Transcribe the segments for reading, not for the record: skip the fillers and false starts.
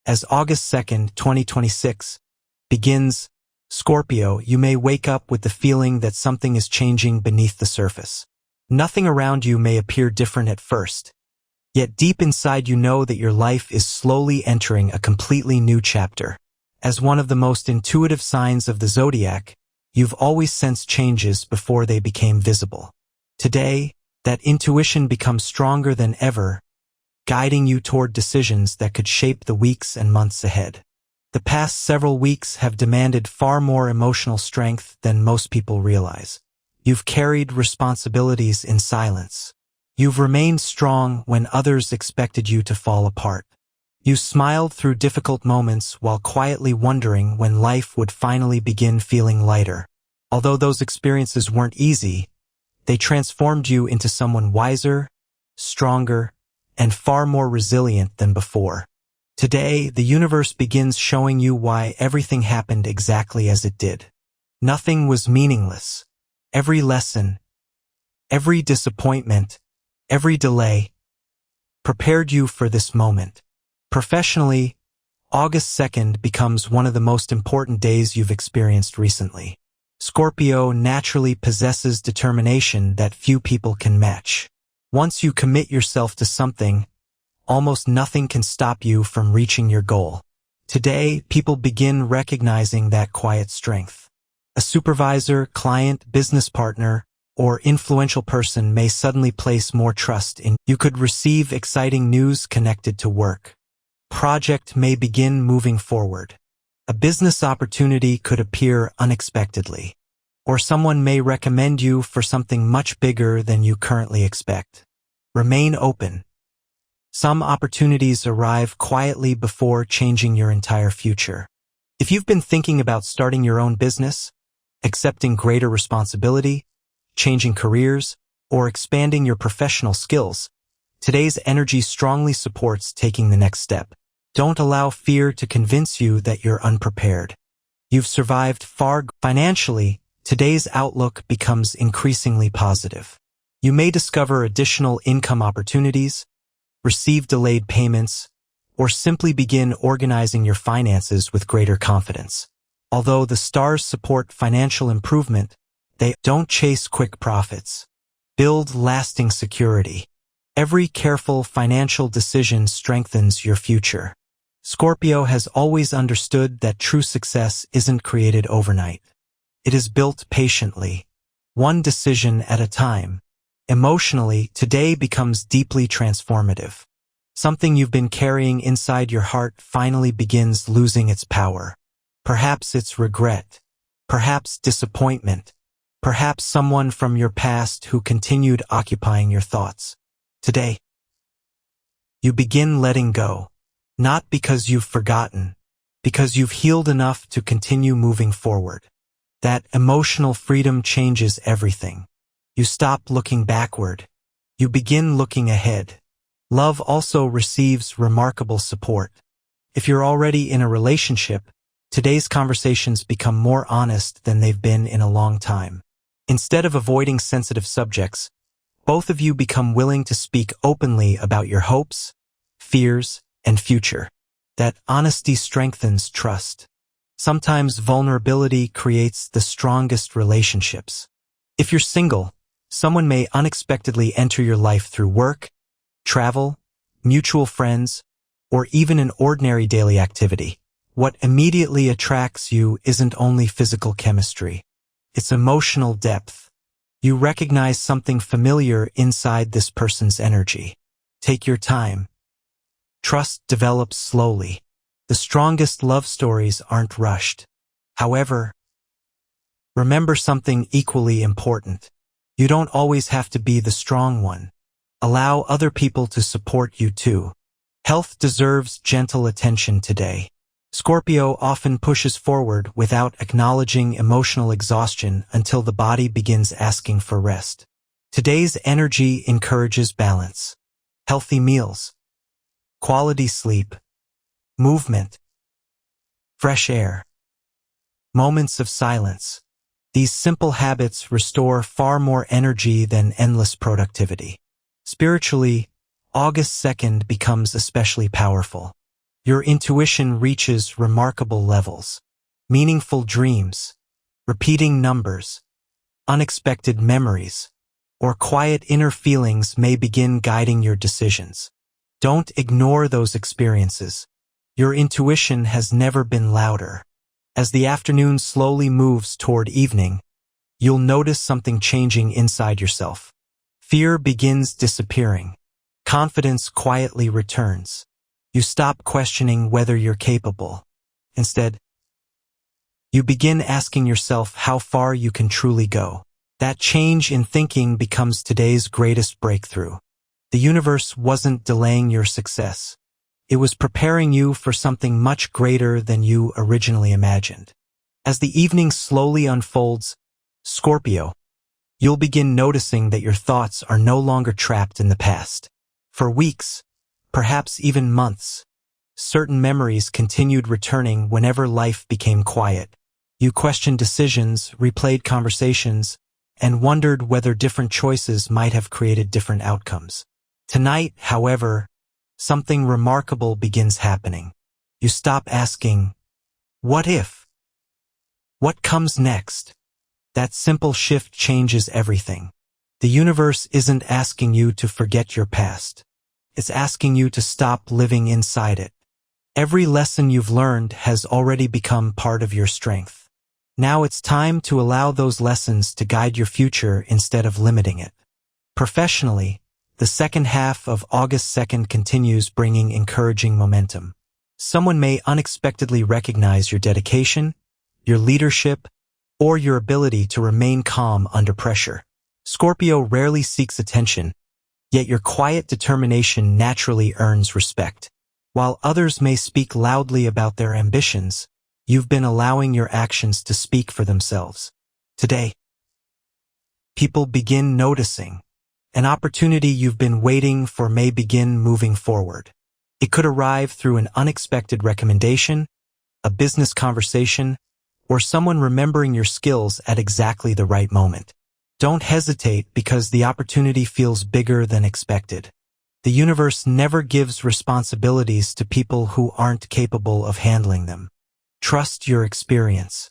As August 2nd, 2026 begins, Scorpio, you may wake up with the feeling that something is changing beneath the surface. Nothing around you may appear different at first, yet deep inside you know that your life is slowly entering a completely new chapter. As one of the most intuitive signs of the zodiac, you've always sensed changes before they became visible. Today, that intuition becomes stronger than ever, guiding you toward decisions that could shape the weeks and months ahead. The past several weeks have demanded far more emotional strength than most people realize. You've carried responsibilities in silence. You've remained strong when others expected you to fall apart. You smiled through difficult moments while quietly wondering when life would finally begin feeling lighter. Although those experiences weren't easy, they transformed you into someone wiser, stronger, and far more resilient than before. Today, the universe begins showing you why everything happened exactly as it did. Nothing was meaningless. Every lesson, every disappointment, every delay prepared you for this moment. Professionally, August 2nd becomes one of the most important days you've experienced recently. Scorpio naturally possesses determination that few people can match. Once you commit yourself to something, almost nothing can stop you from reaching your goal. Today, people begin recognizing that quiet strength. A supervisor, client, business partner, or influential person may suddenly place more trust in you. You could receive exciting news connected to work. Project may begin moving forward. A business opportunity could appear unexpectedly, or someone may recommend you for something much bigger than you currently expect. Remain open. Some opportunities arrive quietly before changing your entire future. If you've been thinking about starting your own business, accepting greater responsibility, changing careers, or expanding your professional skills, today's energy strongly supports taking the next step. Don't allow fear to convince you that you're unprepared. You've survived far. Financially, today's outlook becomes increasingly positive. You may discover additional income opportunities, receive delayed payments, or simply begin organizing your finances with greater confidence. Although the stars support financial improvement, they don't chase quick profits. Build lasting security. Every careful financial decision strengthens your future. Scorpio has always understood that true success isn't created overnight. It is built patiently, one decision at a time. Emotionally, today becomes deeply transformative. Something you've been carrying inside your heart finally begins losing its power. Perhaps it's regret, perhaps disappointment, perhaps someone from your past who continued occupying your thoughts. Today, you begin letting go, not because you've forgotten, because you've healed enough to continue moving forward. That emotional freedom changes everything. You stop looking backward. You begin looking ahead. Love also receives remarkable support. If you're already in a relationship, today's conversations become more honest than they've been in a long time. Instead of avoiding sensitive subjects, both of you become willing to speak openly about your hopes, fears, and future. That honesty strengthens trust. Sometimes vulnerability creates the strongest relationships. If you're single, someone may unexpectedly enter your life through work, travel, mutual friends, or even an ordinary daily activity. What immediately attracts you isn't only physical chemistry. It's emotional depth. You recognize something familiar inside this person's energy. Take your time. Trust develops slowly. The strongest love stories aren't rushed. However, remember something equally important. You don't always have to be the strong one. Allow other people to support you too. Health deserves gentle attention today. Scorpio often pushes forward without acknowledging emotional exhaustion until the body begins asking for rest. Today's energy encourages balance. Healthy meals, quality sleep, movement, fresh air, moments of silence. These simple habits restore far more energy than endless productivity. Spiritually, August 2nd becomes especially powerful. Your intuition reaches remarkable levels. Meaningful dreams, repeating numbers, unexpected memories, or quiet inner feelings may begin guiding your decisions. Don't ignore those experiences. Your intuition has never been louder. As the afternoon slowly moves toward evening, you'll notice something changing inside yourself. Fear begins disappearing. Confidence quietly returns. You stop questioning whether you're capable. Instead, you begin asking yourself how far you can truly go. That change in thinking becomes today's greatest breakthrough. The universe wasn't delaying your success. It was preparing you for something much greater than you originally imagined. As the evening slowly unfolds, Scorpio, you'll begin noticing that your thoughts are no longer trapped in the past. For weeks, perhaps even months, certain memories continued returning whenever life became quiet. You questioned decisions, replayed conversations, and wondered whether different choices might have created different outcomes. Tonight, however, something remarkable begins happening. You stop asking, "What if? What comes next?" That simple shift changes everything. The universe isn't asking you to forget your past. It's asking you to stop living inside it. Every lesson you've learned has already become part of your strength. Now it's time to allow those lessons to guide your future instead of limiting it. Professionally, the second half of August 2nd continues bringing encouraging momentum. Someone may unexpectedly recognize your dedication, your leadership, or your ability to remain calm under pressure. Scorpio rarely seeks attention, yet your quiet determination naturally earns respect. While others may speak loudly about their ambitions, you've been allowing your actions to speak for themselves. Today, people begin noticing. An opportunity you've been waiting for may begin moving forward. It could arrive through an unexpected recommendation, a business conversation, or someone remembering your skills at exactly the right moment. Don't hesitate because the opportunity feels bigger than expected. The universe never gives responsibilities to people who aren't capable of handling them. Trust your experience.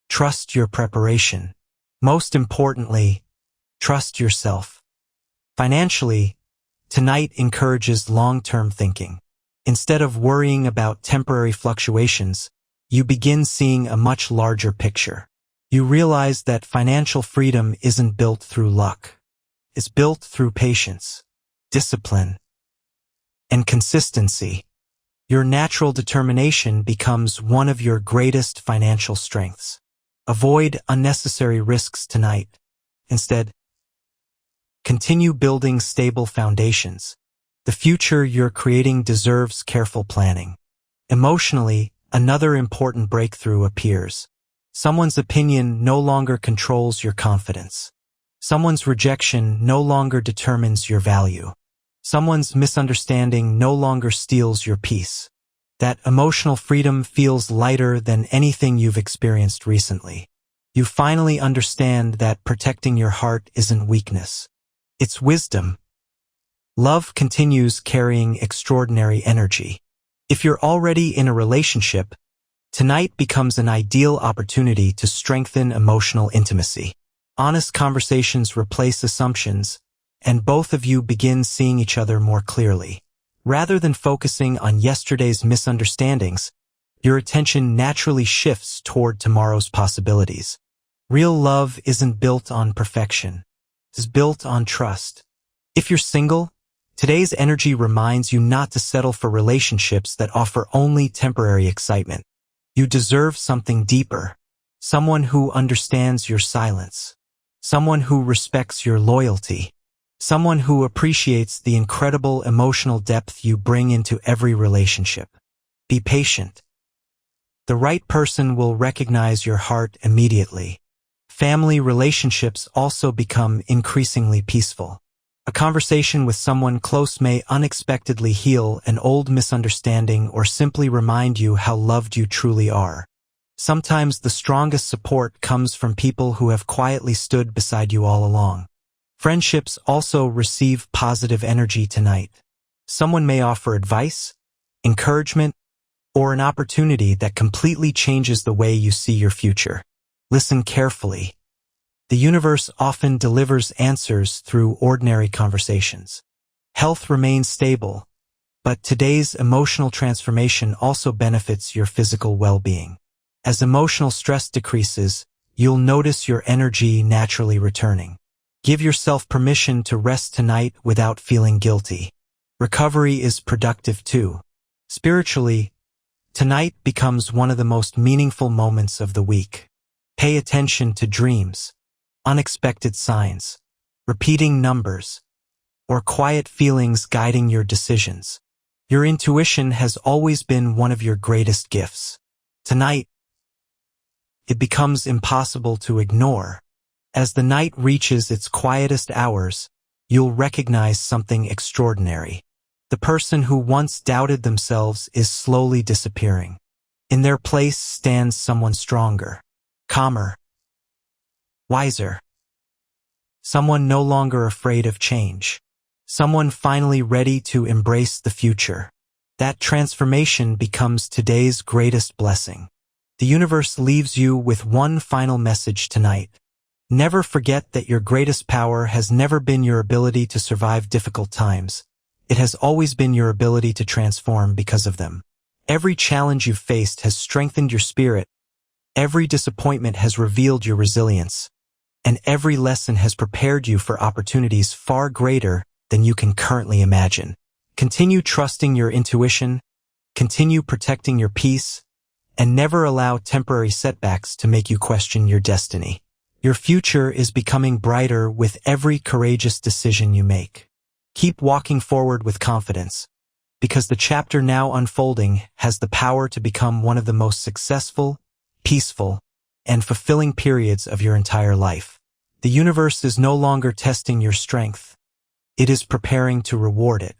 Trust your preparation. Most importantly, trust yourself. Financially, tonight encourages long-term thinking. Instead of worrying about temporary fluctuations, you begin seeing a much larger picture. You realize that financial freedom isn't built through luck. It's built through patience, discipline, and consistency. Your natural determination becomes one of your greatest financial strengths. Avoid unnecessary risks tonight. Instead, continue building stable foundations. The future you're creating deserves careful planning. Emotionally, another important breakthrough appears. Someone's opinion no longer controls your confidence. Someone's rejection no longer determines your value. Someone's misunderstanding no longer steals your peace. That emotional freedom feels lighter than anything you've experienced recently. You finally understand that protecting your heart isn't weakness. It's wisdom. Love continues carrying extraordinary energy. If you're already in a relationship, tonight becomes an ideal opportunity to strengthen emotional intimacy. Honest conversations replace assumptions, and both of you begin seeing each other more clearly. Rather than focusing on yesterday's misunderstandings, your attention naturally shifts toward tomorrow's possibilities. Real love isn't built on perfection. It's built on trust. If you're single, today's energy reminds you not to settle for relationships that offer only temporary excitement. You deserve something deeper, someone who understands your silence, someone who respects your loyalty, someone who appreciates the incredible emotional depth you bring into every relationship. Be patient. The right person will recognize your heart immediately. Family relationships also become increasingly peaceful. A conversation with someone close may unexpectedly heal an old misunderstanding or simply remind you how loved you truly are. Sometimes the strongest support comes from people who have quietly stood beside you all along. Friendships also receive positive energy tonight. Someone may offer advice, encouragement, or an opportunity that completely changes the way you see your future. Listen carefully. The universe often delivers answers through ordinary conversations. Health remains stable, but today's emotional transformation also benefits your physical well-being. As emotional stress decreases, you'll notice your energy naturally returning. Give yourself permission to rest tonight without feeling guilty. Recovery is productive too. Spiritually, tonight becomes one of the most meaningful moments of the week. Pay attention to dreams, unexpected signs, repeating numbers, or quiet feelings guiding your decisions. Your intuition has always been one of your greatest gifts. Tonight, it becomes impossible to ignore. As the night reaches its quietest hours, you'll recognize something extraordinary. The person who once doubted themselves is slowly disappearing. In their place stands someone stronger, calmer, wiser. Someone no longer afraid of change. Someone finally ready to embrace the future. That transformation becomes today's greatest blessing. The universe leaves you with one final message tonight. Never forget that your greatest power has never been your ability to survive difficult times. It has always been your ability to transform because of them. Every challenge you've faced has strengthened your spirit. Every disappointment has revealed your resilience. And every lesson has prepared you for opportunities far greater than you can currently imagine. Continue trusting your intuition, continue protecting your peace, and never allow temporary setbacks to make you question your destiny. Your future is becoming brighter with every courageous decision you make. Keep walking forward with confidence, because the chapter now unfolding has the power to become one of the most successful, peaceful, and fulfilling periods of your entire life. The universe is no longer testing your strength. It is preparing to reward it.